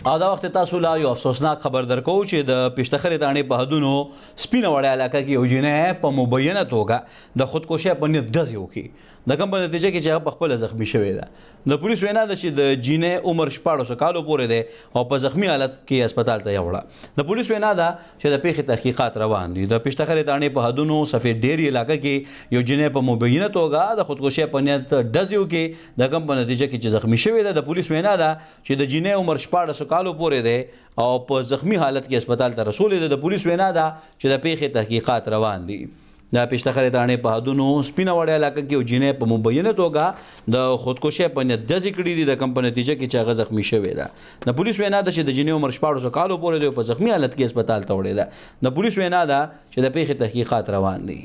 او دا وخت تاسو لا یو افسوسناک خبر درکو چې د پشتخرې دانې په حدونو سپینه وړه علاقه کې یو جینۍ په مبینه توګه د خودکشۍ په نیت ډزې وکړي د کوم په نتیجه کې چې هغه په خپله زخمي شوې ده د پولیس وینا ده چې د جینۍ عمر 14 کالو پورې دی او په زخمي حالت کې هسپتال ته یوړه د پولیس وینا ده چې د پیښې تحقیقات روان دي د پشتخرې دانې په حدونو سفید ډیری علاقه کې یو جینۍ په مبینه توګه د خودکشۍ په نیت ډزې وکړي د کوم په نتیجه کې چې زخمي شوې ده د پولیس وینا ده چې د جینۍ عمر 14 کالو پورې دی او په زخمی حالت کې هسپتال ته رسولې ده د پولیس وینا ده چې د پیښې تحقیقات روان دي د پشتخرې دانې په حدونو سپینه وړه علاقه کې یو جینۍ په مبینه توګه د خودکشۍ په نیت ډزې کړي دي د کوم په نتیجه کې چې هغه زخمي شوې ده د پولیس وینا ده چې د جینۍ عمر 14 کالو پورې دی په زخمی حالت کې هسپتال ته وړې ده د پولیس وینا ده چې د پیښې تحقیقات روان دي